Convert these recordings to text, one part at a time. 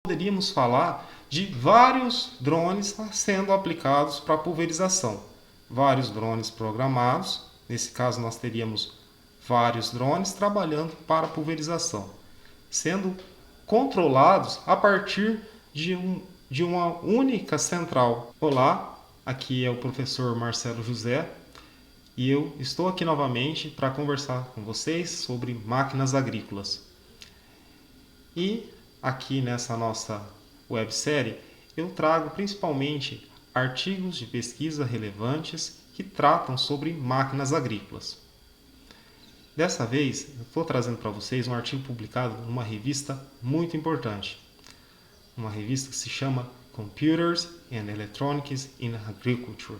poderíamos falar de vários drones sendo aplicados para pulverização. Vários drones programados, nesse caso nós teríamos vários drones trabalhando para pulverização, sendo controlados a partir de uma única central. Olá, aqui é o professor Marcelo José e eu estou aqui novamente para conversar com vocês sobre máquinas agrícolas. E aqui nessa nossa websérie eu trago principalmente artigos de pesquisa relevantes que tratam sobre máquinas agrícolas. Dessa vez eu estou trazendo para vocês um artigo publicado numa revista muito importante, uma revista que se chama Computers and Electronics in Agriculture.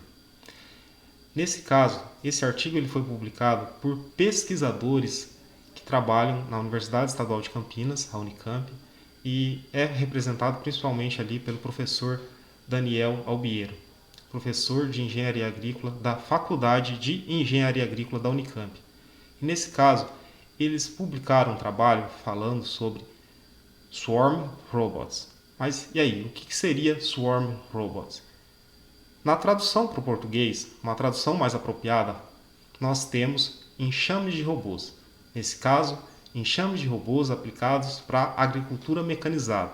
Nesse caso, esse artigo ele foi publicado por pesquisadores que trabalham na Universidade Estadual de Campinas, a Unicamp, e é representado principalmente ali pelo professor Daniel Albiero, professor de Engenharia Agrícola da Faculdade de Engenharia Agrícola da Unicamp. E nesse caso, eles publicaram um trabalho falando sobre Swarm Robots. Mas e aí, o que seria Swarm Robots? Na tradução para o português, uma tradução mais apropriada, nós temos enxames de robôs. Nesse caso, enxames de robôs aplicados para a agricultura mecanizada.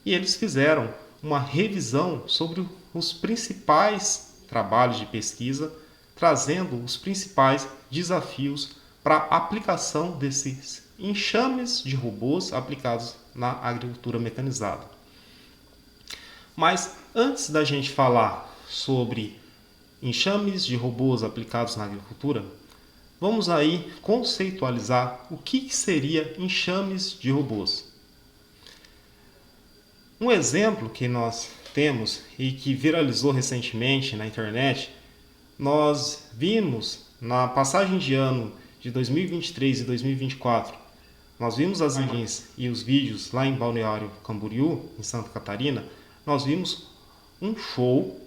E eles fizeram uma revisão sobre os principais trabalhos de pesquisa, trazendo os principais desafios para a aplicação desses enxames de robôs aplicados na agricultura mecanizada. Mas antes da gente falar sobre enxames de robôs aplicados na agricultura, vamos aí conceitualizar o que seria enxames de robôs. Um exemplo que nós temos e que viralizou recentemente na internet, nós vimos na passagem de ano de 2023 e 2024, nós vimos as imagens e os vídeos lá em Balneário Camboriú, em Santa Catarina, nós vimos um show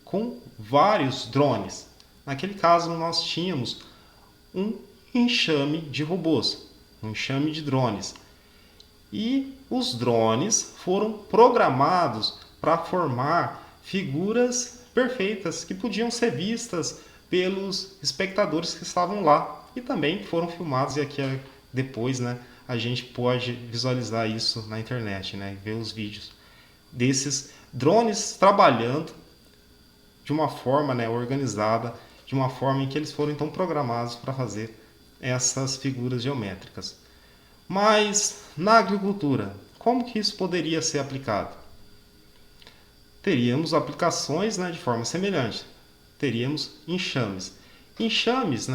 com vários drones. Naquele caso, nós tínhamos um enxame de robôs, um enxame de drones. E os drones foram programados para formar figuras perfeitas que podiam ser vistas pelos espectadores que estavam lá e também foram filmados, e aqui depois, a gente pode visualizar isso na internet, ver os vídeos desses drones trabalhando de uma forma organizada, de uma forma em que eles foram então programados para fazer essas figuras geométricas. Mas na agricultura, como que isso poderia ser aplicado? Teríamos aplicações de forma semelhante. Teríamos enxames. Enxames,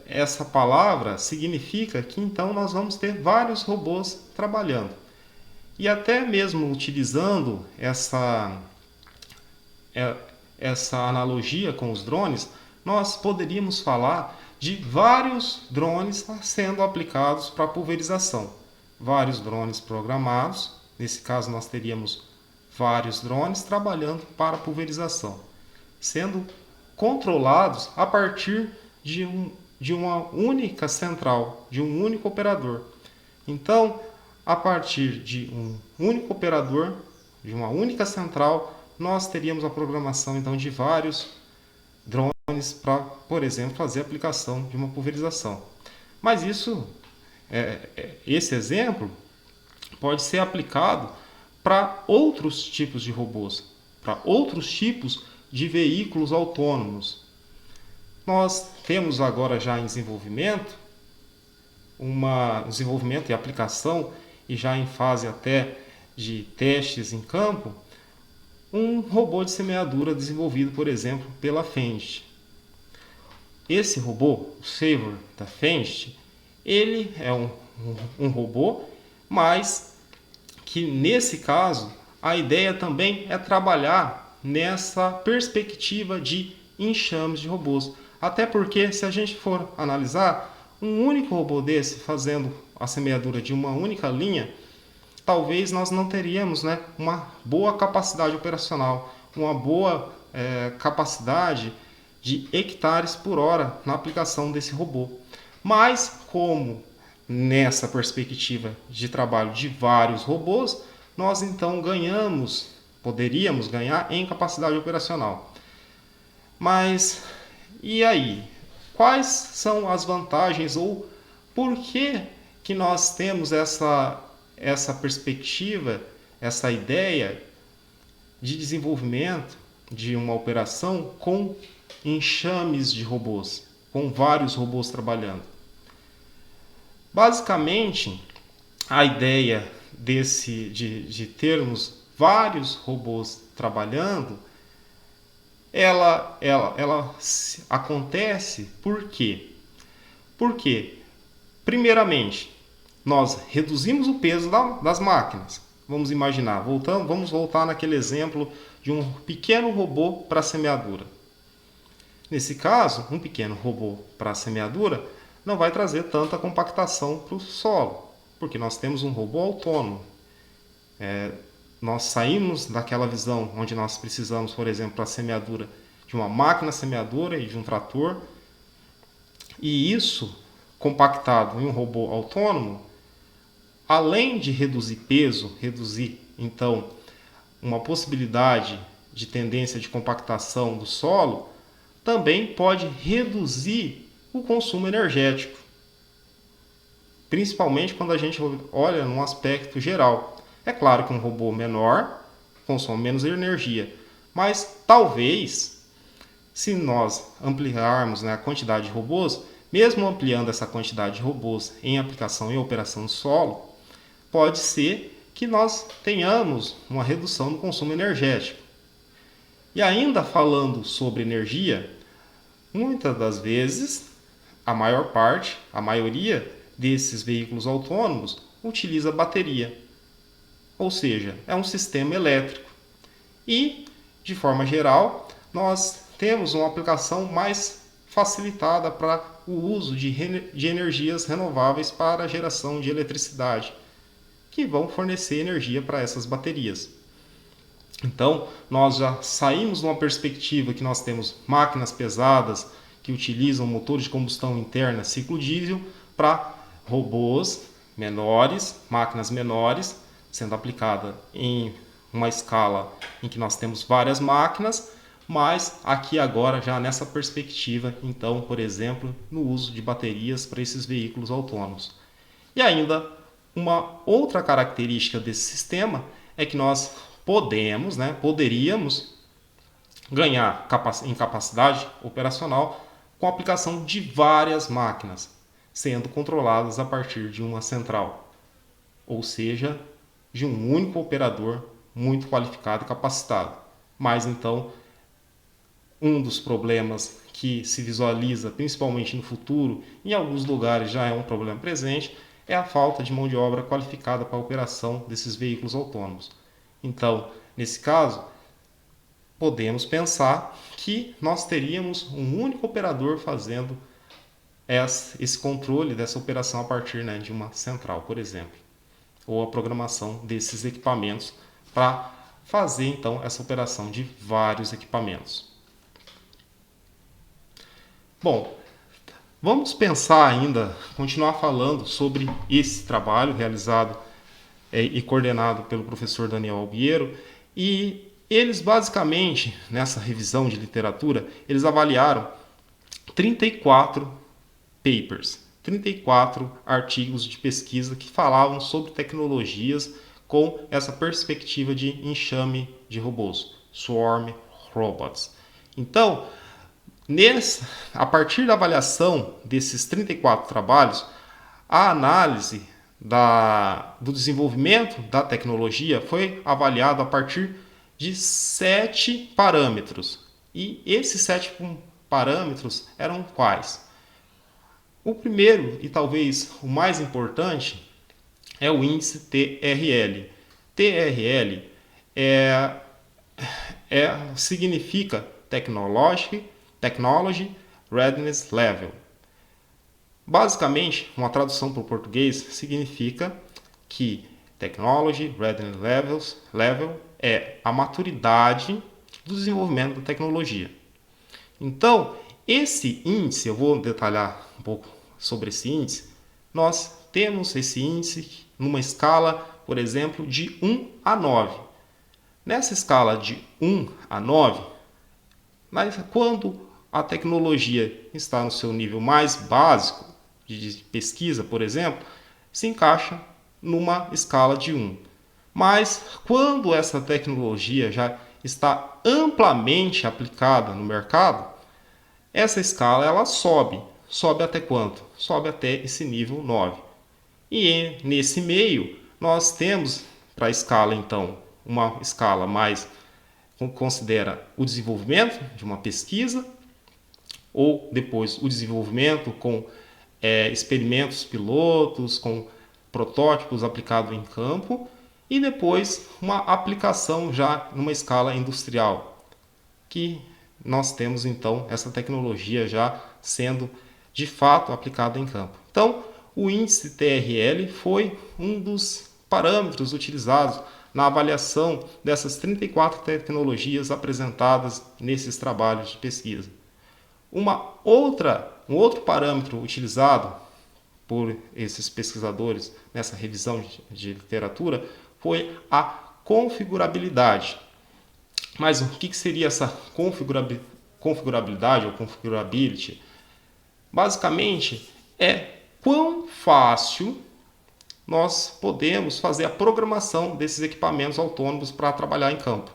essa palavra significa que então nós vamos ter vários robôs trabalhando. E até mesmo utilizando essa analogia com os drones, nós poderíamos falar de vários drones sendo aplicados para pulverização. Vários drones programados, nesse caso nós teríamos vários drones trabalhando para pulverização, sendo controlados a partir de uma única central, de um único operador. Então, a partir de um único operador, de uma única central, nós teríamos a programação então de vários drones para, por exemplo, fazer a aplicação de uma pulverização. Mas esse exemplo pode ser aplicado para outros tipos de robôs, para outros tipos de veículos autônomos. Nós temos agora já em desenvolvimento, desenvolvimento e aplicação, e já em fase até de testes em campo, um robô de semeadura desenvolvido, por exemplo, pela Fendt. Esse robô, o Saver da Fendt, ele é um robô, mas que nesse caso a ideia também é trabalhar nessa perspectiva de enxames de robôs. Até porque, se a gente for analisar, um único robô desse fazendo a semeadura de uma única linha, talvez nós não teríamos uma boa capacidade operacional, uma boa capacidade de hectares por hora na aplicação desse robô. Mas como nessa perspectiva de trabalho de vários robôs, nós então poderíamos ganhar em capacidade operacional. Mas e aí? Quais são as vantagens ou por que nós temos essa perspectiva, essa ideia de desenvolvimento de uma operação com enxames de robôs, com vários robôs trabalhando? Basicamente, a ideia de termos vários robôs trabalhando, ela acontece por quê? Porque, primeiramente, nós reduzimos o peso das máquinas. Vamos imaginar, vamos voltar naquele exemplo de um pequeno robô para semeadura. Nesse caso, um pequeno robô para semeadura não vai trazer tanta compactação para o solo, porque nós temos um robô autônomo. Nós saímos daquela visão onde nós precisamos, por exemplo, para a semeadura, de uma máquina semeadora e de um trator, e isso compactado em um robô autônomo, além de reduzir peso, reduzir então uma possibilidade de tendência de compactação do solo, também pode reduzir o consumo energético, principalmente quando a gente olha num aspecto geral. É claro que um robô menor consome menos energia, mas talvez, se nós ampliarmos, a quantidade de robôs, mesmo ampliando essa quantidade de robôs em aplicação e operação do solo, pode ser que nós tenhamos uma redução no consumo energético. E ainda falando sobre energia, muitas das vezes, a maioria desses veículos autônomos utiliza bateria. Ou seja, é um sistema elétrico. E, de forma geral, nós temos uma aplicação mais facilitada para o uso de energias renováveis para a geração de eletricidade, que vão fornecer energia para essas baterias. Então, nós já saímos de uma perspectiva que nós temos máquinas pesadas que utilizam motores de combustão interna ciclo diesel para robôs menores, máquinas menores, sendo aplicada em uma escala em que nós temos várias máquinas, mas aqui agora já nessa perspectiva, então, por exemplo, no uso de baterias para esses veículos autônomos. E ainda uma outra característica desse sistema é que nós poderíamos ganhar em capacidade operacional com a aplicação de várias máquinas, sendo controladas a partir de uma central, ou seja, de um único operador muito qualificado e capacitado. Mas então, um dos problemas que se visualiza principalmente no futuro, em alguns lugares já é um problema presente, é a falta de mão de obra qualificada para a operação desses veículos autônomos. Então, nesse caso, podemos pensar que nós teríamos um único operador fazendo esse controle dessa operação a partir de uma central, por exemplo, ou a programação desses equipamentos para fazer então essa operação de vários equipamentos. Bom, vamos pensar ainda, continuar falando sobre esse trabalho realizado e coordenado pelo professor Daniel Albiero, e eles basicamente, nessa revisão de literatura, eles avaliaram 34 papers, 34 artigos de pesquisa que falavam sobre tecnologias com essa perspectiva de enxame de robôs, swarm robots. Então, a partir da avaliação desses 34 trabalhos, a análise do desenvolvimento da tecnologia foi avaliado a partir de 7 parâmetros. E esses 7 parâmetros eram quais? O primeiro, e talvez o mais importante, é o índice TRL. TRL significa Technology Readiness Level. Basicamente, uma tradução para o português significa que Technology Readiness Level é a maturidade do desenvolvimento da tecnologia. Então, esse índice, eu vou detalhar um pouco sobre esse índice, nós temos esse índice numa escala, por exemplo, de 1 a 9. Nessa escala de 1 a 9, mas quando a tecnologia está no seu nível mais básico de pesquisa, por exemplo, se encaixa numa escala de 1. Mas quando essa tecnologia já está amplamente aplicada no mercado, essa escala ela sobe. Sobe até quanto? Sobe até esse nível 9. E nesse meio, nós temos para a escala, então, uma escala mais considera o desenvolvimento de uma pesquisa, ou depois o desenvolvimento com experimentos pilotos, com protótipos aplicados em campo, e depois uma aplicação já numa escala industrial, que nós temos então essa tecnologia já sendo de fato aplicada em campo. Então, o índice TRL foi um dos parâmetros utilizados na avaliação dessas 34 tecnologias apresentadas nesses trabalhos de pesquisa. Um outro parâmetro utilizado por esses pesquisadores nessa revisão de literatura foi a configurabilidade. Mas o que seria essa configurabilidade ou configurability? Basicamente, é quão fácil nós podemos fazer a programação desses equipamentos autônomos para trabalhar em campo.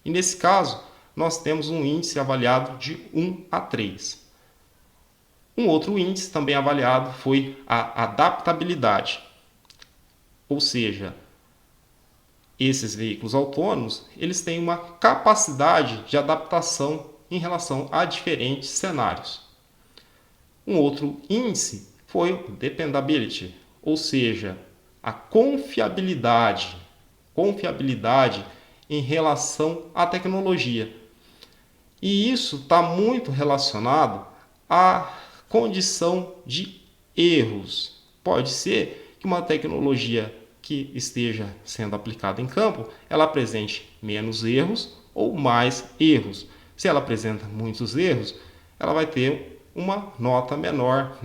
E nesse caso, nós temos um índice avaliado de 1 a 3. Um outro índice também avaliado foi a adaptabilidade. Ou seja, esses veículos autônomos, eles têm uma capacidade de adaptação em relação a diferentes cenários. Um outro índice foi o dependability, ou seja, a confiabilidade em relação à tecnologia. E isso está muito relacionado à condição de erros. Pode ser que uma tecnologia que esteja sendo aplicada em campo, ela apresente menos erros ou mais erros. Se ela apresenta muitos erros, ela vai ter uma nota menor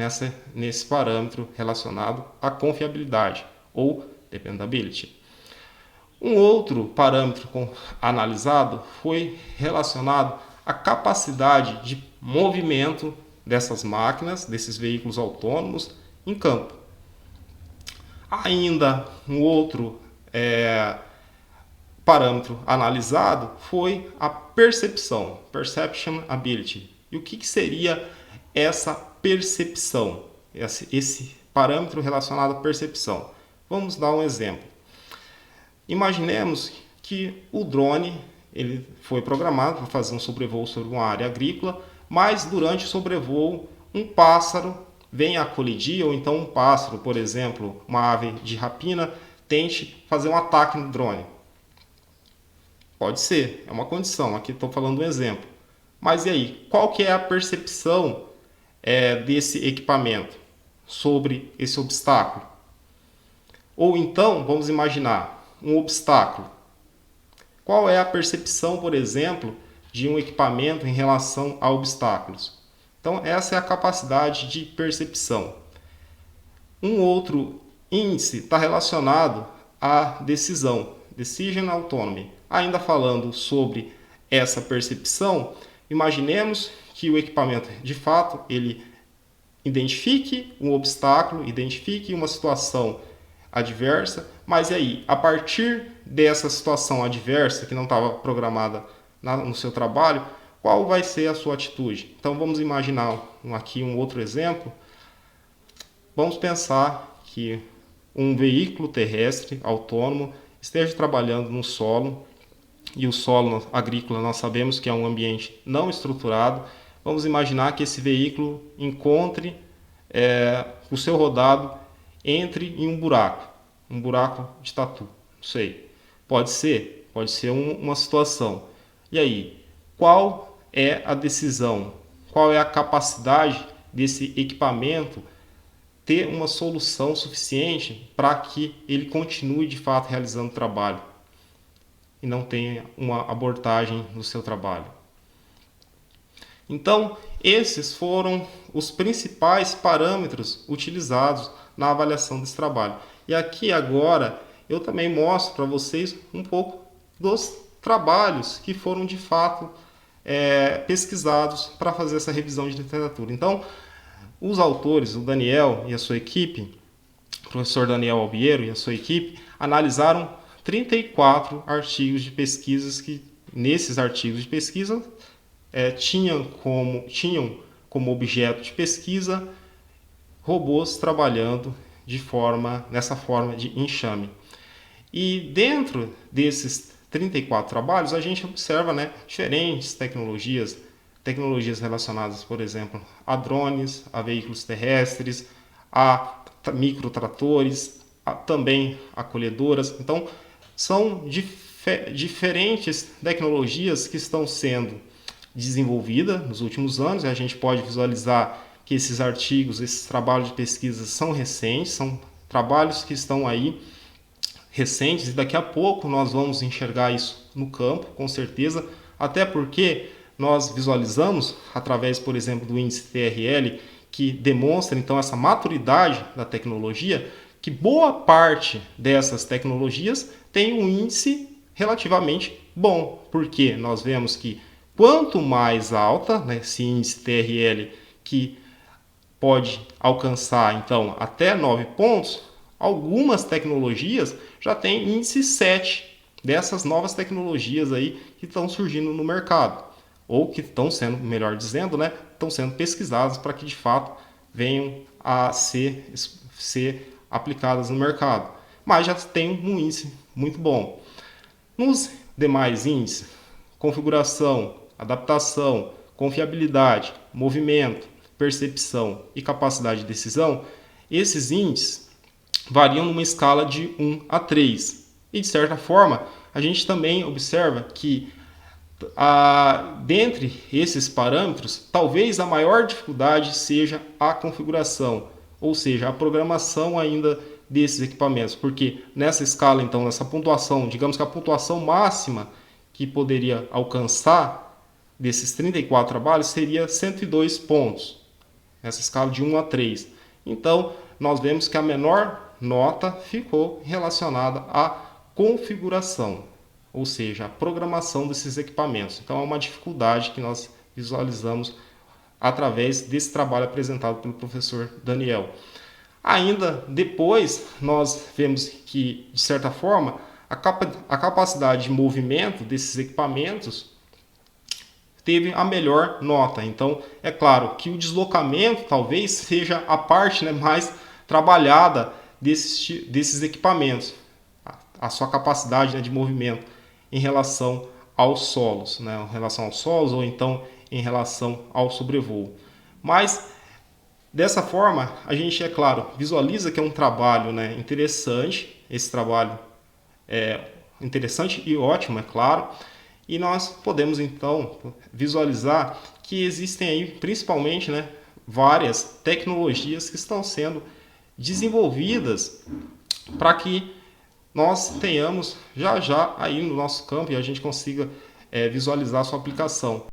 nesse parâmetro relacionado à confiabilidade ou dependability. Um outro parâmetro analisado foi relacionado à capacidade de movimento dessas máquinas, desses veículos autônomos em campo. Ainda um outro parâmetro analisado foi a percepção, perception ability. E o que seria essa percepção, esse parâmetro relacionado à percepção? Vamos dar um exemplo. Imaginemos que o drone ele foi programado para fazer um sobrevoo sobre uma área agrícola, mas durante o sobrevoo um pássaro vem a colidir, ou então um pássaro, por exemplo, uma ave de rapina, tente fazer um ataque no drone. Pode ser, é uma condição, aqui estou falando um exemplo. Mas e aí, qual que é a percepção desse equipamento sobre esse obstáculo? Ou então, vamos imaginar um obstáculo. Qual é a percepção, por exemplo, de um equipamento em relação a obstáculos? Então, essa é a capacidade de percepção. Um outro índice está relacionado à decisão, Decision Autonomy. Ainda falando sobre essa percepção, imaginemos que o equipamento, de fato, ele identifique um obstáculo, identifique uma situação adversa, mas e aí, a partir dessa situação adversa que não estava programada no seu trabalho, qual vai ser a sua atitude? Então vamos imaginar aqui um outro exemplo. Vamos pensar que um veículo terrestre autônomo esteja trabalhando no solo, e o solo agrícola nós sabemos que é um ambiente não estruturado. Vamos imaginar que esse veículo encontre o seu rodado entre em um buraco de tatu, não sei. Pode ser uma situação. E aí, qual é a decisão? Qual é a capacidade desse equipamento ter uma solução suficiente para que ele continue de fato realizando o trabalho e não tenha uma abortagem no seu trabalho? Então, esses foram os principais parâmetros utilizados na avaliação desse trabalho. E aqui agora eu também mostro para vocês um pouco dos trabalhos que foram de fato pesquisados para fazer essa revisão de literatura. Então, os autores, o Daniel e a sua equipe, o professor Daniel Albiero e a sua equipe, analisaram 34 artigos de pesquisas que, nesses artigos de pesquisa, tinham como objeto de pesquisa robôs trabalhando nessa forma de enxame. E dentro desses 34 trabalhos, a gente observa diferentes tecnologias relacionadas, por exemplo, a drones, a veículos terrestres, a microtratores, também a colhedoras. Então, são diferentes tecnologias que estão sendo desenvolvidas nos últimos anos. A gente pode visualizar que esses artigos, esses trabalhos de pesquisa são recentes, são trabalhos que estão aí recentes, e daqui a pouco nós vamos enxergar isso no campo, com certeza, até porque nós visualizamos, através, por exemplo, do índice TRL, que demonstra então essa maturidade da tecnologia, que boa parte dessas tecnologias tem um índice relativamente bom, porque nós vemos que quanto mais alta, esse índice TRL, que pode alcançar então até 9 pontos, algumas tecnologias já têm índice 7 dessas novas tecnologias aí que estão surgindo no mercado, ou que estão sendo, melhor dizendo, estão sendo pesquisadas para que de fato venham a ser aplicadas no mercado. Mas já tem um índice muito bom. Nos demais índices, configuração, adaptação, confiabilidade, movimento, percepção e capacidade de decisão, esses índices variam numa escala de 1 a 3. E, de certa forma, a gente também observa que, dentre esses parâmetros, talvez a maior dificuldade seja a configuração, ou seja, a programação ainda desses equipamentos, porque nessa escala, então, nessa pontuação, digamos que a pontuação máxima que poderia alcançar desses 34 trabalhos seria 102 pontos, nessa escala de 1 a 3. Então, nós vemos que a menor nota ficou relacionada à configuração, ou seja, a programação desses equipamentos. Então, é uma dificuldade que nós visualizamos através desse trabalho apresentado pelo professor Daniel. Ainda depois, nós vemos que, de certa forma, a capacidade de movimento desses equipamentos teve a melhor nota. Então, é claro que o deslocamento talvez seja a parte mais trabalhada desses equipamentos, a sua capacidade de movimento em relação aos solos, ou então em relação ao sobrevoo. Mas, dessa forma, a gente, é claro, visualiza que é um trabalho interessante. Esse trabalho é interessante e ótimo, é claro. E nós podemos, então, visualizar que existem aí, principalmente, várias tecnologias que estão sendo desenvolvidas para que nós tenhamos já aí no nosso campo e a gente consiga visualizar a sua aplicação.